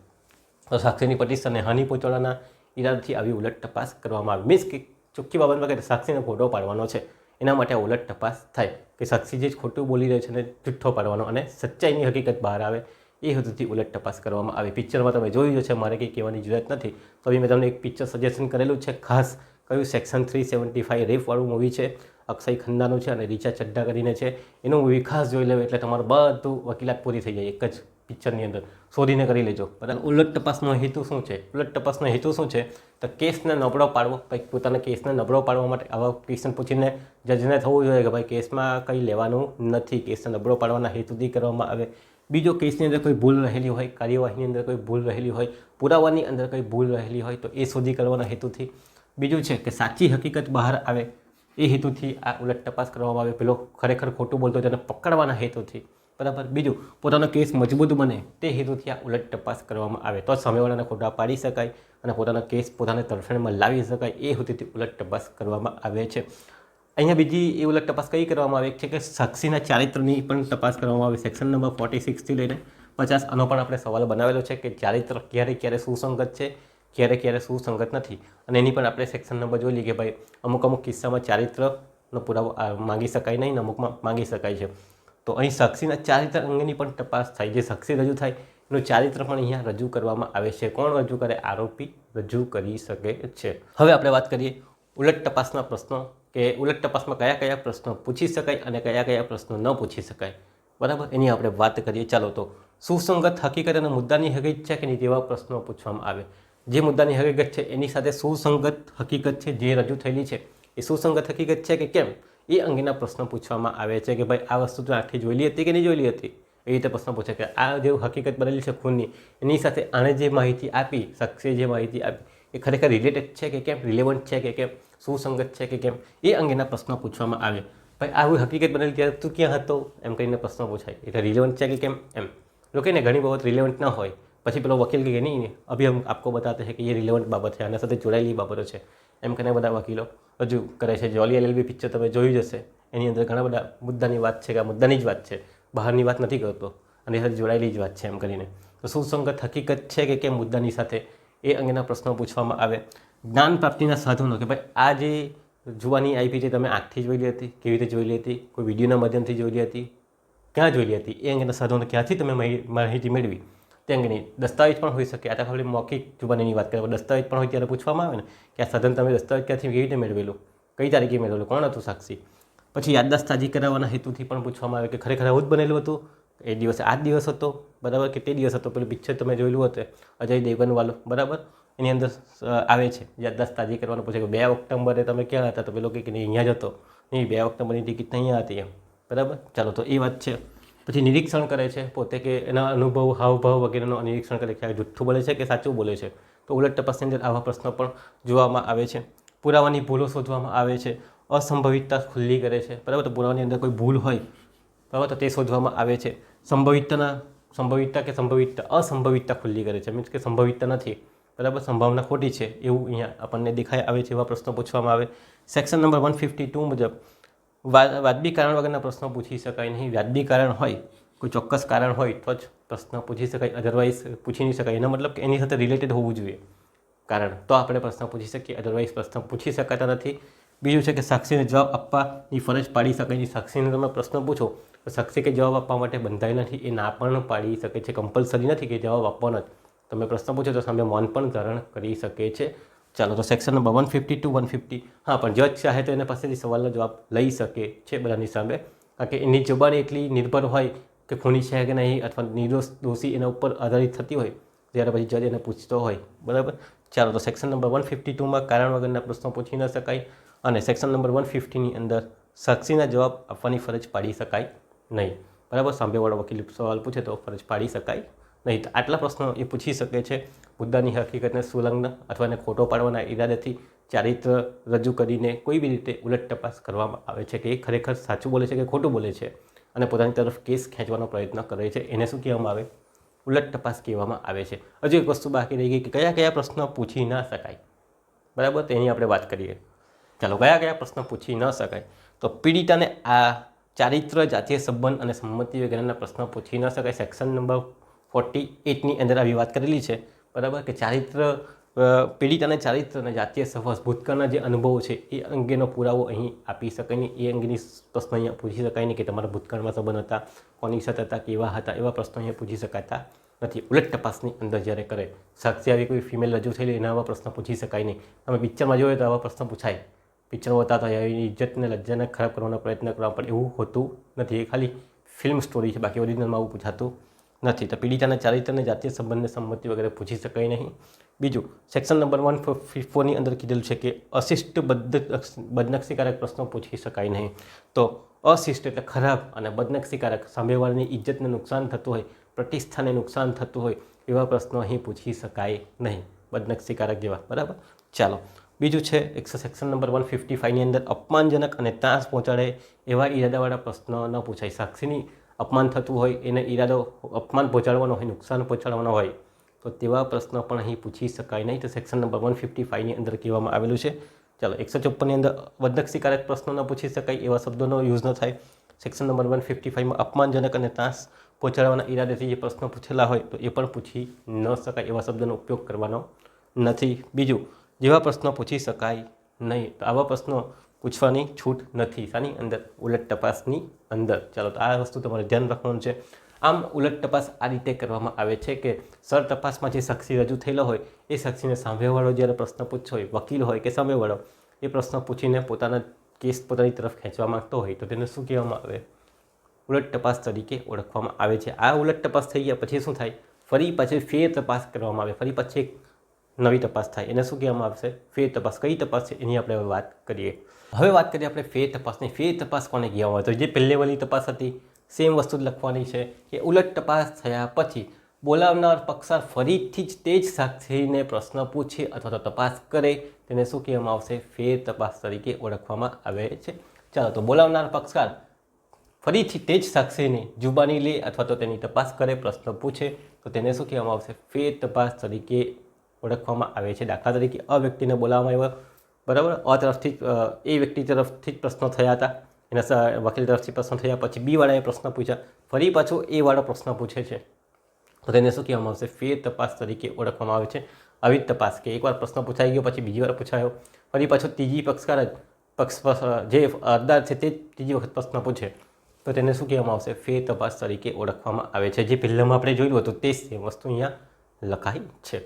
તો સાક્ષીની પ્રતિષ્ઠાને હાનિ પહોંચાડવાના ઈરાદાથી આવી ઉલટ તપાસ કરવામાં આવે. મીન્સ કે ચોખ્ખી બાબતમાં કે સાક્ષીને ખોટો પાડવાનો છે એના માટે આ ઉલટ તપાસ થાય કે સાક્ષી જે ખોટું બોલી રહ્યો છે એને જુઠ્ઠો પાડવાનો અને સચ્ચાઈની હકીકત બહાર આવે એ હેતુથી ઉલટ તપાસ કરવામાં આવે. પિક્ચરમાં તમે જોયું છે, મારે કંઈ કહેવાની જરૂરત નથી. તો મેં તમને એક પિક્ચર સજેશન કરેલું છે ખાસ. કયું? સેક્શન 375 રેપવાળું મૂવી છે, અક્ષય ખન્નાનું છે અને રીચા ચડ્ડા કરીને છે. એનું મૂવી ખાસ જોઈ લેવું એટલે તમારું બધું વકીલાત પૂરી થઈ જાય એક જ પિક્ચરની અંદર. શોધીને કરી લેજો. બરાબર. ઉલટ તપાસનો હેતુ શું છે? ઉલટ તપાસનો હેતુ શું છે? તો કેસને નબળો પાડવો. ભાઈ પોતાના કેસને નબળો પાડવા માટે આવા ક્વેશ્ચન પૂછીને જજને થવું જોઈએ કે ભાઈ કેસમાં કંઈ લેવાનું નથી, કેસને નબળો પાડવાના હેતુથી કરવામાં આવે. બીજો, કેસની અંદર કોઈ ભૂલ રહેલી હોય, કાર્યવાહીની અંદર કોઈ ભૂલ રહેલી હોય, પુરાવાની અંદર કોઈ ભૂલ રહેલી હોય તો એ શોધી કાઢવાના હેતુથી. બીજું છે કે સાચી હકીકત બહાર આવે એ હેતુથી આ ઉલટ તપાસ કરવામાં આવે. પેલો ખરેખર ખોટું બોલતો તેને પકડવાના હેતુથી. બરાબર. બીજું, પોતાનો કેસ મજબૂત બને તે હેતુથી આ ઉલટ તપાસ કરવામાં આવે તો સામેવાળાને ખોટા પાડી શકાય અને પોતાનો કેસ પોતાને તરફેણમાં લાવી શકાય એ હેતુથી ઉલટ તપાસ કરવામાં આવે છે. અહીંયા બીજી એ ઉલટ તપાસ કઈ કરવામાં આવે છે કે સાક્ષીના ચારિત્રની પણ તપાસ કરવામાં આવે. સેક્શન નંબર 46થી લઈને 50 આનો પણ આપણે સવાલ બનાવેલો છે કે ચારિત્ર ક્યારે ક્યારે સુસંગત છે, ક્યારે ક્યારે સુસંગત નથી. અને એની પણ આપણે સેક્શન નંબર જોઈ લઈએ કે ભાઈ અમુક કિસ્સામાં ચારિત્રનો પુરાવો માંગી શકાય નહીં, અમુકમાં માંગી શકાય છે. તો અહીં સાક્ષીના ચારિત્ર અંગેની પણ તપાસ થાય. જે સાક્ષી રજૂ થાય એનું ચારિત્ર પણ અહીંયા રજૂ કરવામાં આવે છે. કોણ રજૂ કરે? આરોપી રજૂ કરી શકે છે. હવે આપણે વાત કરીએ ઉલટ તપાસના પ્રશ્નો કે ઉલટ તપાસમાં કયા કયા પ્રશ્નો પૂછી શકાય અને કયા કયા પ્રશ્નો ન પૂછી શકાય. બરાબર. એની આપણે વાત કરીએ. ચાલો તો સુસંગત હકીકત અને મુદ્દાની હકીકત છે કે નહીં તેવા પ્રશ્નો પૂછવામાં આવે. જે મુદ્દાની હકીકત છે એની સાથે સુસંગત હકીકત છે જે રજૂ થયેલી છે એ સુસંગત હકીકત છે કે કેમ એ અંગેના પ્રશ્નો પૂછવામાં આવે છે કે ભાઈ આ વસ્તુ તો આખી જોયેલી હતી કે નહીં જોયેલી હતી. એ રીતે પ્રશ્ન પૂછે કે આ જે હકીકત બનેલી છે ખૂનની એની સાથે આણે જે માહિતી આપી, સાક્ષીએ જે માહિતી આપી એ ખરેખર રિલેટેડ છે કે કેમ, રિલેવન્ટ છે કે કેમ, સુસંગત છે કે કેમ એ અંગેના પ્રશ્નો પૂછવામાં આવે. ભાઈ આવી હકીકત બનેલી ત્યારે તું ક્યાં હતો એમ કરીને પ્રશ્ન પૂછાય. એટલે રિલેવન્ટ છે કે કેમ એમ. લોકોને ઘણી બાબત રિલેવન્ટ ન હોય પછી પેલો વકીલ કહે નહીં અભી હમ આપકો બતાતે हैं કે એ રિલેવન્ટ બાબત છે, આના સાથે જોડાયેલી બાબતો છે એમ કરીને બધા વકીલો રજૂ કરે છે. જોલી એલએલબી પિક્ચર તમે જોયું જશે. એની અંદર ઘણા બધા મુદ્દાની વાત છે કે આ મુદ્દાની જ વાત છે, બહારની વાત નથી કરતો અને એ સાથે જોડાયેલી જ વાત છે એમ કરીને. તો સુસંગત હકીકત છે કે કેમ મુદ્દાની સાથે એ અંગેના પ્રશ્નો પૂછવામાં આવે. જ્ઞાન પ્રાપ્તિના સાધનો કે ભાઈ આ જે જોવાની આપી છે તમે આંખથી જોયેલી હતી, કેવી રીતે જોયેલી હતી, કોઈ વિડીયોના માધ્યમથી જોયેલી હતી, ક્યાં જોયેલી હતી, એ અંગેના સાધનો ક્યાંથી તમે માહિતી મેળવી તે અંગેની. દસ્તાવેજ પણ હોઈ શકે. આ તો ખાલી મૌખિક જુબાનીની વાત કરીએ. દસ્તાવેજ પણ હોય ત્યારે પૂછવામાં આવે ને કે આ સાધન તમે દસ્તાવેજ ક્યાંથી કેવી રીતે મેળવેલું, કઈ તારીખે મેળવેલું, કોણ હતું સાક્ષી. પછી યાદદાસ્ત તાજી કરાવવાના હેતુથી પણ પૂછવામાં આવે કે ખરેખર આવું જ બનેલું હતું, એ દિવસે આ જ દિવસ હતો, બરાબર, કે તે દિવસ હતો. પેલું પિક્ચર તમે જોયેલું હતું અજય દેવગનવાળું, બરાબર, એની અંદર આવે છે યાદદાસ્ત તાજી કરવાનું પૂછે કે 2 ઓક્ટોબરે તમે ક્યાં હતા? તો પેલો કે નહીં અહીંયા જ હતો, નહીં 2 ઓક્ટોબરની ટિકિટ અહીંયા હતી એમ. બરાબર. ચાલો તો એ વાત છે. પછી નિરીક્ષણ કરે છે પોતે કે એના અનુભવ, હાવભાવ વગેરેનું નિરીક્ષણ કરે કે આ જુઠ્ઠું બોલે છે કે સાચું બોલે છે. તો ઉલટ તપાસની અંદર આવા પ્રશ્નો પણ જોવામાં આવે છે. પુરાવાની ભૂલો શોધવામાં આવે છે. અસંભવિતતા ખુલ્લી કરે છે. બરાબર. તો પુરાવાની અંદર કોઈ ભૂલ હોય બરાબર તો તે શોધવામાં આવે છે. અસંભવિતતા ખુલ્લી કરે છે. મીન્સ કે સંભવિતતા નથી, બરાબર, સંભાવના ખોટી છે એવું અહીંયા આપણને દેખાઈ આવે છે. એવા પ્રશ્નો પૂછવામાં આવે. સેક્શન નંબર 152 મુજબ વાજબી કારણ વગરના પ્રશ્નો પૂછી શકાય નહીં. વાજબી કારણ હોય, કોઈ ચોક્કસ કારણ હોય તો જ પ્રશ્ન પૂછી શકાય, અધરવાઇઝ પૂછી નહીં શકાય. એનો મતલબ કે એની સાથે રિલેટેડ હોવું જોઈએ કારણ, તો આપણે પ્રશ્ન પૂછી શકીએ, અધરવાઇઝ પ્રશ્ન પૂછી શકાતા નથી. બીજું છે કે સાક્ષીને જવાબ આપવાની ફરજ પાડી શકાય નહીં. સાક્ષીને તમે પ્રશ્ન પૂછો તો સાક્ષી કે જવાબ આપવા માટે બંધાયેલ નથી, એ ના પણ પાડી શકે છે. કમ્પલસરી નથી કે જવાબ આપવાનો જ. તમે પ્રશ્ન પૂછો તો સામે મૌન પણ ધારણ કરી શકે છે. ચાલો તો સેક્શન નંબર 152 150. હા, પણ જજ ચાહે તો એના પાસેથી સવાલનો જવાબ લઈ શકે છે બધાની સામે, કારણ કે એની જબાની એટલી નિર્ભર હોય કે ખૂની છે કે નહીં અથવા નિર્દોષ દોષી એના ઉપર આધારિત થતી હોય ત્યારે પછી જજ એને પૂછતો હોય. બરાબર. ચાલો તો સેક્શન નંબર 152માં કારણ વગરના પ્રશ્નો પૂછી ન શકાય અને સેક્શન નંબર 150ની અંદર સાક્ષીના જવાબ આપવાની ફરજ પાડી શકાય નહીં, બરાબર. સામેવાળો વકીલ સવાલ પૂછે તો ફરજ પાડી શકાય નહીં. તો આટલા પ્રશ્નો એ પૂછી શકે છે. મુદ્દાની હકીકતને સુલગ્ન અથવા એને ખોટો પાડવાના ઈરાદાથી ચારિત્ર રજૂ કરીને કોઈ બી રીતે ઉલટ તપાસ કરવામાં આવે છે કે એ ખરેખર સાચું બોલે છે કે ખોટું બોલે છે અને પોતાની તરફ કેસ ખેંચવાનો પ્રયત્ન કરે છે, એને શું કહેવામાં આવે? ઉલટ તપાસ કહેવામાં આવે છે. હજુ એક વસ્તુ બાકી રહી ગઈ કે કયા કયા પ્રશ્નો પૂછી ન શકાય, બરાબર. તો એની આપણે વાત કરીએ. ચાલો, કયા કયા પ્રશ્નો પૂછી ન શકાય? તો પીડિતાને આ ચારિત્ર, જાતીય સંબંધ અને સંમતિ વગેરેના પ્રશ્નો પૂછી ન શકાય. સેક્શન નંબર 48ની અંદર આવી વાત કરેલી છે, બરાબર, કે ચારિત્ર પીડિતાને ચારિત્ર અને જાતીય સહવાસ ભૂતકાળના જે અનુભવો છે એ અંગેનો પુરાવો અહીં આપી શકાય નહીં. એ અંગેની પ્રશ્ન અહીંયા પૂછી શકાય નહીં કે તમારા ભૂતકાળમાં સંબંધ હતા, કોની સાથે હતા, કેવા હતા, એવા પ્રશ્નો અહીંયા પૂછી શકાતા નથી. ઉલટ તપાસની અંદર જ્યારે કરે સાક્ષી આવી કોઈ ફિમેલ રજૂ થયેલી એના આવા પ્રશ્ન પૂછી શકાય નહીં. તમે પિક્ચરમાં જોયો તો આવા પ્રશ્ન પૂછાય. પિક્ચરો બતાવતા એની ઇજ્જતને લજ્જાને ખરાબ કરવાનો પ્રયત્ન કરવા, પણ એવું હોતું નથી. એ ખાલી ફિલ્મ સ્ટોરી છે, બાકી ઓરિજિનલમાં આવું પૂછાતું નથી. તો પીડિતાના ચારિત્રને, જાતીય સંબંધને, સંમતિ વગેરે પૂછી શકાય નહીં. બીજું, સેક્શન નંબર 154ની અંદર કીધેલું છે કે અશિષ્ટ બદનક્ષીકારક પ્રશ્નો પૂછી શકાય નહીં. તો અશિષ્ટ એટલે ખરાબ અને બદનક્ષીકારક, સામેવાળાની ઇજ્જતને નુકસાન થતું હોય, પ્રતિષ્ઠાને નુકસાન થતું હોય એવા પ્રશ્નો અહીં પૂછી શકાય નહીં, બદનક્ષીકારક જેવા, બરાબર. ચાલો, બીજું છે સેક્શન નંબર 155ની અંદર અપમાનજનક અને ત્રાસ પહોંચાડે એવા ઈરાદાવાળા પ્રશ્નો ન પૂછાય. સાક્ષીની અપમાન થતું હોય, એને ઈરાદો અપમાન પહોંચાડવાનો હોય, નુકસાન પહોંચાડવાનો હોય, તો તેવા પ્રશ્નો પણ અહીં પૂછી શકાય નહીં. તો સેક્શન નંબર 155ની અંદર કહેવામાં આવેલું છે. ચાલો, 154ની અંદર બદનક્ષીકારક પ્રશ્નો ન પૂછી શકાય એવા શબ્દોનો યુઝ ન થાય. સેક્શન નંબર 155માં અપમાનજનક અને ત્રાસ પહોંચાડવાના ઈરાદેથી જે પ્રશ્નો પૂછેલા હોય તો એ પણ પૂછી ન શકાય, એવા શબ્દોનો ઉપયોગ કરવાનો નથી. બીજું, જેવા પ્રશ્નો પૂછી શકાય નહીં, તો આવા પ્રશ્નો પૂછવાની છૂટ નથી. શાની અંદર? ઉલટ તપાસની અંદર. ચાલો, તો આ વસ્તુ તમારે ધ્યાન રાખવાનું છે. આમ ઉલટ તપાસ આ રીતે કરવામાં આવે છે કે સર તપાસમાં જે સાક્ષી રજૂ થયેલો હોય એ સાક્ષીને સામેવાળો જ્યારે પ્રશ્ન પૂછ્યો હોય, વકીલ હોય કે સામેવાળો, એ પ્રશ્ન પૂછીને પોતાના કેસ પોતાની તરફ ખેંચવા માંગતો હોય તો તેને શું કહેવામાં આવે? ઉલટ તપાસ તરીકે ઓળખવામાં આવે છે. આ ઉલટ તપાસ થઈ ગયા પછી શું થાય? ફરી પાછી ફેર તપાસ કરવામાં આવે. ફરી પાછી એક નવી તપાસ થાય, એને શું કહેવામાં આવશે? ફેર તપાસ. કઈ તપાસ છે એની આપણે હવે વાત કરીએ. હવે વાત કરીએ આપણે ફેર તપાસની. ફેર તપાસ કોને કહેવામાં આવે? તો જે પહેલેવાળી તપાસ હતી સેમ વસ્તુ જ લખવાની છે કે ઉલટ તપાસ થયા પછી બોલાવનાર પક્ષકાર ફરીથી જ તે જ સાક્ષીને પ્રશ્ન પૂછે અથવા તો તપાસ કરે તેને શું કહેવામાં આવશે? ફેર તપાસ તરીકે ઓળખવામાં આવે છે. ચાલો, તો બોલાવનાર પક્ષકાર ફરીથી તે જ સાક્ષીને જુબાની લે અથવા તો તેની તપાસ કરે, પ્રશ્ન પૂછે તો તેને શું કહેવામાં આવશે? ફેર તપાસ તરીકે ઓળખવામાં આવે છે. દાખલા તરીકે અ વ્યક્તિને બોલાવવામાં આવ્યો, બરાબર. અ તરફથી એ વ્યક્તિ તરફથી જ પ્રશ્નો થયા હતા, એના વકીલ તરફથી પ્રશ્ન થયા, પછી બી વાળાએ પ્રશ્ન પૂછ્યા, ફરી પાછો એ વાળો પ્રશ્ન પૂછે છે તો તેને શું કહેવામાં આવશે? ફેર તપાસ તરીકે ઓળખવામાં આવે છે. આવી જ તપાસ કે એકવાર પ્રશ્ન પૂછાઈ ગયો, પછી બીજી વાર પૂછાયો, ફરી પાછો ત્રીજી પક્ષકાર જે અરજદાર છે તે ત્રીજી વખત પ્રશ્ન પૂછે તો તેને શું કહેવામાં આવશે? ફેર તપાસ તરીકે ઓળખવામાં આવે છે. જે પહેલાંમાં આપણે જોયું હતું તે જ વસ્તુ અહીંયા લખાઈ છે.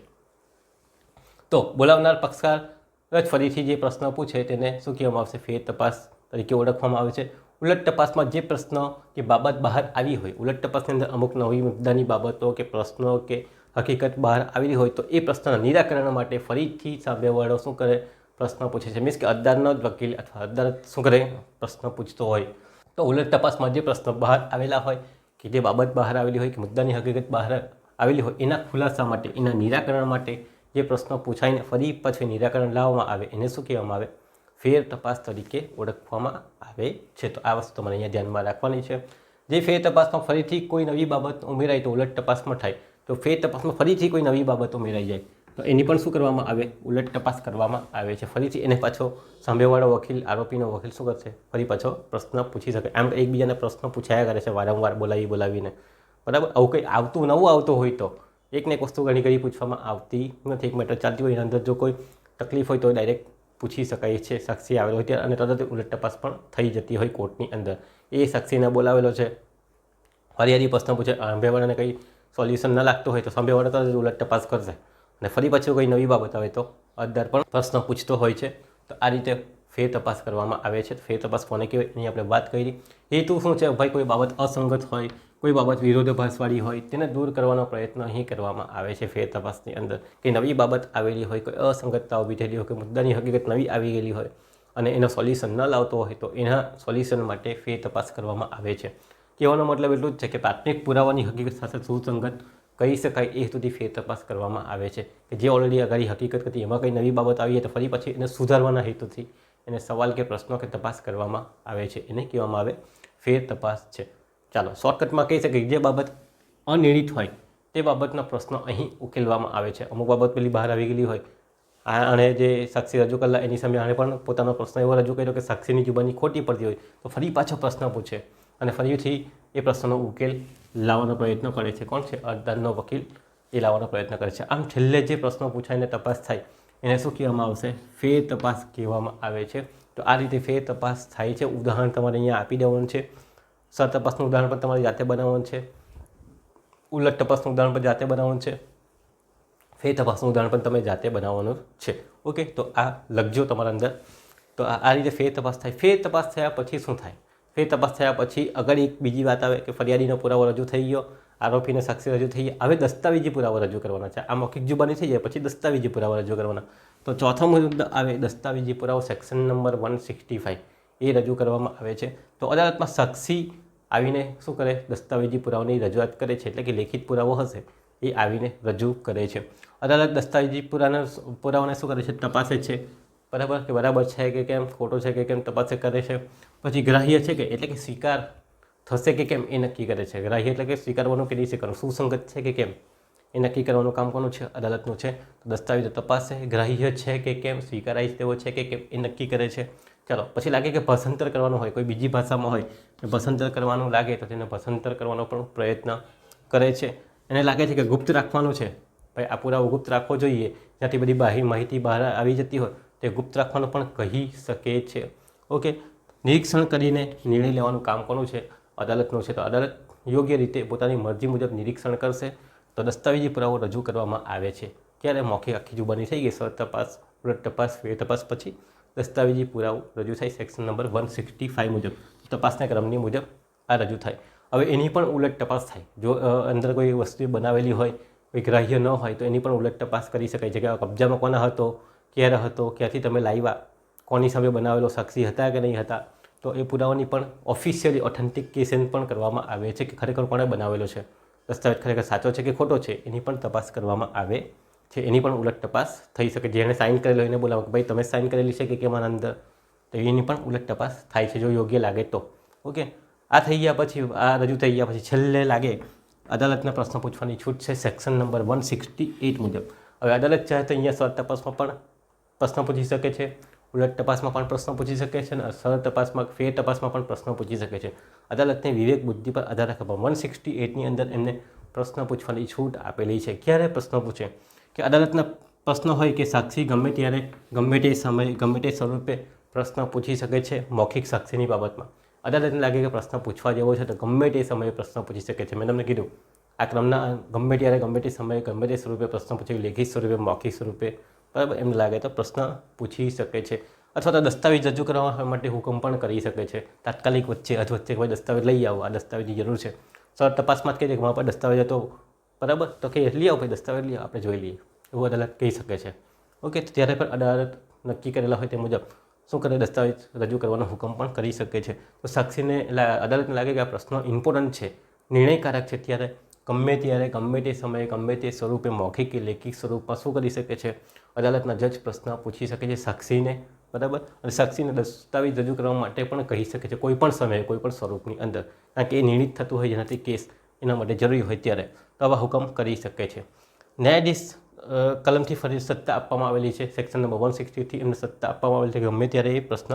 તો બોલાવનાર પક્ષકાર જ ફરીથી જે પ્રશ્ન પૂછે તેને શું કહેવામાં આવશે? ફેર તપાસ તરીકે ઓળખવામાં આવે છે. ઉલટ તપાસમાં જે પ્રશ્નો કે બાબત બહાર આવી હોય, ઉલટ તપાસની અંદર અમુક નવી મુદ્દાની બાબતો કે પ્રશ્નો કે હકીકત બહાર આવેલી હોય તો એ પ્રશ્નના નિરાકરણ માટે ફરીથી સામેવાળો શું કરે? પ્રશ્ન પૂછે છે. મીન્સ કે અરજદારનો જ વકીલ અથવા અરજદાર શું કરે? પ્રશ્ન પૂછતો હોય. તો ઉલટ તપાસમાં જે પ્રશ્નો બહાર આવેલા હોય કે જે બાબત બહાર આવેલી હોય કે મુદ્દાની હકીકત બહાર આવેલી હોય એના ખુલાસા માટે, એના નિરાકરણ માટે જે પ્રશ્નો પૂછાઈને ફરી પછી નિરાકરણ લાવવામાં આવે એને શું કહેવામાં આવે? ફેર તપાસ તરીકે ઓળખવામાં આવે છે. તો આ વસ્તુ તમારે અહીંયા ધ્યાનમાં રાખવાની છે. જે ફેર તપાસમાં ફરીથી કોઈ નવી બાબત ઉમેરાય તો ઉલટ તપાસમાં થાય. તો ફેર તપાસમાં ફરીથી કોઈ નવી બાબત ઉમેરાઈ જાય તો એની પણ શું કરવામાં આવે? ઉલટ તપાસ કરવામાં આવે છે. ફરીથી એને પાછો સામેવાળો વકીલ, આરોપીનો વકીલ શું કરશે? ફરી પાછો પ્રશ્ન પૂછી શકે. આમ એકબીજાને પ્રશ્ન પૂછાયા કરે છે વારંવાર બોલાવીને, બરાબર. આવું કંઈ આવતું નવું આવતું હોય તો એકને એક વસ્તુ ઘણી પૂછવામાં આવતી નથી. એક મેટર ચાલતી હોય એના અંદર જો કોઈ તકલીફ હોય તો ડાયરેક્ટ પૂછી શકાય છે. સાક્ષી આવેલો હોય ત્યારે અને તરત ઉલટ તપાસ પણ થઈ જતી હોય કોર્ટની અંદર. એ સાક્ષીને બોલાવેલો છે, ફરિયાદી પ્રશ્ન પૂછે, સામેવાળાને કંઈ સોલ્યુશન ન લાગતું હોય તો સામેવાળા તરત ઉલટ તપાસ કરશે અને ફરી પાછું કોઈ નવી બાબત આવે તો અરજદાર પણ પ્રશ્ન પૂછતો હોય છે. તો આ રીતે ફેર તપાસ કરવામાં આવે છે. ફેર તપાસ કોને કહેવાય એની આપણે વાત કરી. હેતુ શું છે? ભાઈ કોઈ બાબત અસંગત હોય, કોઈ બાબત વિરોધાભાસવાળી હોય તેને દૂર કરવાનો પ્રયત્ન અહીં કરવામાં આવે છે ફેર તપાસની અંદર. કે નવી બાબત આવેલી હોય, કોઈ અસંગતતા ઊભી થયેલી હોય, કોઈ મુદ્દાની હકીકત નવી આવી ગયેલી હોય અને એનો સોલ્યુશન ન લાવતો હોય તો એના સોલ્યુશન માટે ફેર તપાસ કરવામાં આવે છે. કહેવાનો મતલબ એટલું જ છે કે પ્રાથમિક પુરાવાની હકીકત સાથે સુસંગત કહી શકાય એ સુધી ફેર તપાસ કરવામાં આવે છે કે જે ઓલરેડી અગાડી હકીકત હતી એમાં કંઈ નવી બાબત આવી તો ફરી પછી એને સુધારવાના હેતુથી એને સવાલ કે પ્રશ્નો કે તપાસ કરવામાં આવે છે એને કહેવામાં આવે ફેર તપાસ છે. ચાલો શોર્ટકટમાં કહી શકીએ જે બાબત અનિર્ણિત હોય તે બાબતનો પ્રશ્ન અહીં ઉકેલવામાં આવે છે. અમુક બાબત પેલી બહાર આવી ગયેલી હોય આણે જે સાક્ષી રજૂ કરેલા એની સામે આણે પણ પોતાનો પ્રશ્ન એવો રજૂ કર્યો કે સાક્ષીની જુબાની ખોટી પડતી હોય તો ફરી પાછો પ્રશ્ન પૂછે અને ફરીથી એ પ્રશ્નનો ઉકેલ લાવવાનો પ્રયત્ન કરે છે. કોણ છે? અરજદારનો વકીલ એ લાવવાનો પ્રયત્ન કરે છે. આમ છેલ્લે જે પ્રશ્નો પૂછાઈને તપાસ થાય એને શું કહેવામાં આવશે? ફેર તપાસ કહેવામાં આવે છે. તો આ રીતે ફેર તપાસ થાય છે. ઉદાહરણ તમારે અહીંયા આપી દેવાનું છે. સર તપાસનું ઉદાહરણ પણ તમારે જાતે બનાવવાનું છે. ઉલટ તપાસનું ઉદાહરણ પણ જાતે બનાવવાનું છે. ફેર તપાસનું ઉદાહરણ પણ તમે જાતે બનાવવાનું છે. ઓકે, તો આ લખજો તમારા અંદર. તો આ રીતે ફેર તપાસ થાય. ફેર તપાસ થયા પછી શું થાય? ફેર તપાસ થયા પછી આગળ એક બીજી વાત આવે કે ફરિયાદીનો પુરાવો રજૂ થઈ ગયો, આરોપીને સાક્ષી રજૂ થઈ ગયા. હવે દસ્તાવેજી પુરાવો રજૂ કરવાના છે. આ મૌખિક જુબાની થઈ જાય પછી દસ્તાવેજી પુરાવો રજૂ કરવાના. તો ચોથો મુદ્દો આવે દસ્તાવેજી પુરાવો, સેક્શન નંબર 165 એ રજૂ કરવામાં આવે છે. તો અદાલતમાં સાક્ષી આવીને શું કરે? દસ્તાવેજી પુરાવાની રજૂઆત કરે છે. એટલે કે લેખિત પુરાવો હશે એ આવીને રજૂ કરે છે. અદાલત દસ્તાવેજી પુરાવાને શું કરે છે? તપાસે છે. બરાબર કે બરાબર છે કે કેમ, ખોટો છે કે કેમ તપાસે કરે છે. પછી ગ્રાહ્ય છે કે એટલે કે સ્વીકાર થશે કે કેમ એ નક્કી કરે છે. ગ્રાહ્ય એટલે કે સ્વીકારવાનું કે નહીં સ્વીકારવાનું, સુસંગત છે કે કેમ એ નક્કી કરવાનું કામ કોનું છે? અદાલતનું છે. તો દસ્તાવેજો તપાસે, ગ્રાહ્ય છે કે કેમ, સ્વીકારાય તેવો છે કે કેમ એ નક્કી કરે છે. ચાલો પછી લાગે કે ભાષાંતર કરવાનું હોય, કોઈ બીજી ભાષામાં હોય ભાષાંતર કરવાનું લાગે તો તેને ભાષાંતર કરવાનો પણ પ્રયત્ન કરે છે. એને લાગે છે કે ગુપ્ત રાખવાનું છે, ભાઈ આ પુરાવો ગુપ્ત રાખવો જોઈએ, જ્યાંથી બધી બાહ્ય માહિતી બહાર આવી જતી હોય તે ગુપ્ત રાખવાનું પણ કહી શકે છે. ઓકે, નિરીક્ષણ કરીને નિર્ણય લેવાનું કામ કોનું છે? અદાલતનું છે. તો અદાલત યોગ્ય રીતે પોતાની મરજી મુજબ નિરીક્ષણ કરશે તો દસ્તાવેજી પુરાવો રજૂ કરવામાં આવે છે. ક્યારે? મૌખિક આખી જુબાની થઈ ગઈ, સર તપાસ, ઉલટ તપાસ, ફેર તપાસ પછી દસ્તાવેજી પુરાવો રજૂ થાય સેક્શન નંબર 165 મુજબ. તપાસના ક્રમની મુજબ આ રજૂ થાય. હવે એની પણ ઉલટ તપાસ થાય. જો અંદર કોઈ વસ્તુ બનાવેલી હોય, કોઈ ગ્રાહ્ય ન હોય તો એની પણ ઉલટ તપાસ કરી શકાય છે કે કબજામાં કોના હતો, ક્યારે હતો, ક્યાંથી તમે લાવ્યા, કોની સામે બનાવેલો, સાક્ષી હતા કે નહીં હતા. તો એ પુરાવાની પણ ઓફિશિયલી ઓથેન્ટિકેશન પણ કરવામાં આવે છે કે ખરેખર કોણે બનાવેલો છે, દસ્તાવેજ ખરેખર સાચો છે કે ખોટો છે એની પણ તપાસ કરવામાં આવે છે. એની પણ ઉલટ તપાસ થઈ શકે. જેણે સાઇન કરેલો એને બોલાવો કે ભાઈ તમે સાઇન કરેલી છે કે કેમ આના અંદર, તો એની પણ ઉલટ તપાસ થાય છે જો યોગ્ય લાગે તો. ઓકે, આ થઈ ગયા પછી, આ રજૂ થઈ ગયા પછી છેલ્લે લાગે અદાલતના પ્રશ્ન પૂછવાની છૂટ છે સેક્શન નંબર 168 મુજબ. હવે અદાલત ચાહે તો અહીંયા સર તપાસમાં પણ પ્રશ્ન પૂછી શકે છે, ઉલટ તપાસમાં પણ પ્રશ્ન પૂછી શકે છે અને સર તપાસમાં, ફેર તપાસમાં પણ પ્રશ્ન પૂછી શકે છે. અદાલતને વિવેક બુદ્ધિ પર આધાર રાખવા 168ની અંદર એમને પ્રશ્ન પૂછવાની છૂટ આપેલી છે. ક્યારે પ્રશ્ન પૂછે? કે અદાલતના પ્રશ્ન હોય કે સાક્ષી ગમે ત્યારે, ગમે તે સમયે, ગમે તે સ્વરૂપે પ્રશ્ન પૂછી શકે છે મૌખિક સાક્ષીની બાબતમાં. અદાલતને લાગે કે પ્રશ્ન પૂછવા જેવો છે તો ગમે તે સમયે પ્રશ્ન પૂછી શકે છે. મેં તમને કીધું આ ક્રમના ગમે ત્યારે, ગમે તે સમયે, ગમે તે સ્વરૂપે પ્રશ્ન પૂછી, લેખિત સ્વરૂપે, મૌખિક સ્વરૂપે, બરાબર, એમને લાગે તો પ્રશ્ન પૂછી શકે છે. અથવા તો દસ્તાવેજ રજૂ કરવા માટે હુકમ પણ કરી શકે છે તાત્કાલિક વચ્ચે કોઈ દસ્તાવેજ લઈ આવો, આ દસ્તાવેજની જરૂર છે. સર તપાસમાં જ કહી દે કે મારા પર દસ્તાવેજ હતો, બરાબર, તો કે લઈ આવો ભાઈ દસ્તાવેજ લઈ આવો, આપણે જોઈ લઈએ, એવું અદાલત કહી શકે છે. ઓકે, તો ત્યારે પણ અદાલત નક્કી કરેલા હોય તે મુજબ શું કરે? દસ્તાવેજ રજૂ કરવાનો હુકમ પણ કરી શકે છે. તો સાક્ષીને અદાલતને લાગે કે આ પ્રશ્ન ઇમ્પોર્ટન્ટ છે, નિર્ણયકારક છે, ત્યારે ગમે તે સમયે, ગમે તે સ્વરૂપે, મૌખિક કે લેખિત સ્વરૂપમાં શું કરી શકે છે? અદાલતના જજ પ્રશ્ન પૂછી શકે છે સાક્ષીને, બરાબર, અને સાક્ષીને દસ્તાવેજ રજૂ કરવા માટે પણ કહી શકે છે કોઈ પણ સમયે, કોઈ પણ સ્વરૂપની અંદર, કારણ કે એ નિર્ણિત થતું હોય જેનાથી કેસ એના માટે જરૂરી હોય ત્યારે તો આવા હુકમ કરી શકે છે. ન્યાયાધીશ કલમથી ફરી સત્તા આપવામાં આવેલી છે સેક્શન નંબર 160થી એમને સત્તા આપવામાં આવેલી છે કે ગમે ત્યારે એ પ્રશ્ન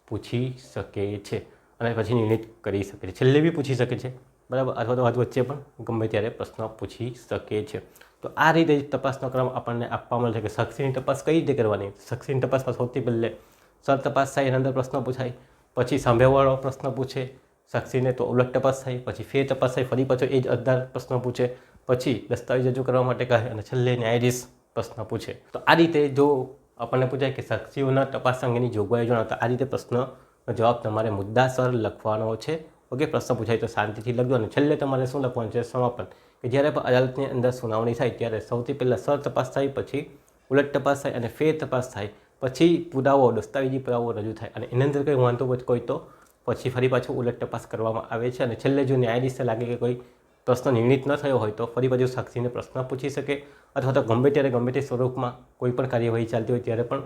પૂછી શકે છે અને પછી નિર્ણિત કરી શકે છે. છેલ્લે બી પૂછી શકે છે, બરાબર, અથવા તો વચ્ચે પણ ગમે ત્યારે પ્રશ્ન પૂછી શકે છે. તો આ રીતે તપાસનો ક્રમ આપણને આપવામાં આવે છે કે સાક્ષીની તપાસ કઈ રીતે કરવાની. સાક્ષીની તપાસમાં સૌથી પહેલે સર તપાસ થાય, એના અંદર પ્રશ્ન પૂછાય, પછી સાંભળવાવાળો પ્રશ્ન પૂછે સાક્ષીને તો ઉલટ તપાસ થાય, પછી ફેર તપાસ થાય, ફરી પાછો એ જ અરજદાર પ્રશ્ન પૂછે, પછી દસ્તાવેજ રજૂ કરવા માટે કહે અને છેલ્લે ન્યાયાધીશ પ્રશ્ન પૂછે. તો આ રીતે જો આપણને પૂછાય કે સાક્ષીઓના તપાસ અંગેની જોગવાઈ જણાવતા આ રીતે પ્રશ્નનો જવાબ તમારે મુદ્દાસર લખવાનો છે. ઓકે, પ્રશ્ન પૂછાય તો શાંતિથી લખજો અને છેલ્લે તમારે શું લખવાનું છે? સમાપન. કે જ્યારે પણ અદાલતની અંદર સુનાવણી થાય ત્યારે સૌથી પહેલાં સર તપાસ થાય, પછી ઉલટ તપાસ થાય અને ફેર તપાસ થાય, પછી પુરાવો, દસ્તાવેજી પુરાવો રજૂ થાય અને એની અંદર કંઈ વાંધો કોઈ તો પછી ફરી પાછું ઉલટ તપાસ કરવામાં આવે છે અને છેલ્લે જો ન્યાયાધીશને લાગે કે કોઈ પ્રશ્ન નિર્ણિત ન થયો હોય તો ફરી પાછું સાક્ષીને પ્રશ્ન પૂછી શકે અથવા તો ગમે ત્યારે ગમે તે સ્વરૂપમાં કોઈ પણ કાર્યવાહી ચાલતી હોય ત્યારે પણ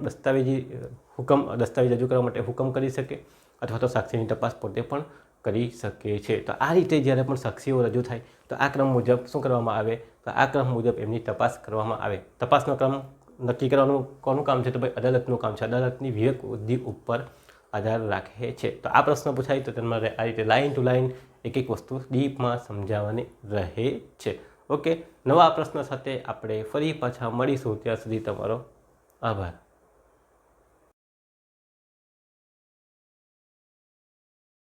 દસ્તાવેજ રજૂ કરવા માટે હુકમ કરી શકે અથવા તો સાક્ષીની તપાસ પોતે પણ કરી શકે છે. તો આ રીતે જ્યારે પણ સાક્ષીઓ રજૂ થાય તો આ ક્રમ મુજબ શું કરવામાં આવે તો આ ક્રમ મુજબ એમની તપાસ કરવામાં આવે. તપાસનો ક્રમ નક્કી કરવાનું કોનું કામ છે તો ભાઈ અદાલતનું કામ છે. અદાલતની વિવેક બુદ્ધિ ઉપર આધાર રાખે છે. તો આ પ્રશ્ન પૂછાય તો તમારે આ રીતે લાઇન ટુ લાઇન એક વસ્તુ ડીપમાં સમજાવવાની રહે છે. ઓકે, નવા પ્રશ્ન સાથે આપણે ફરી પાછા મળીશું. ત્યાં સુધી તમારો આભાર.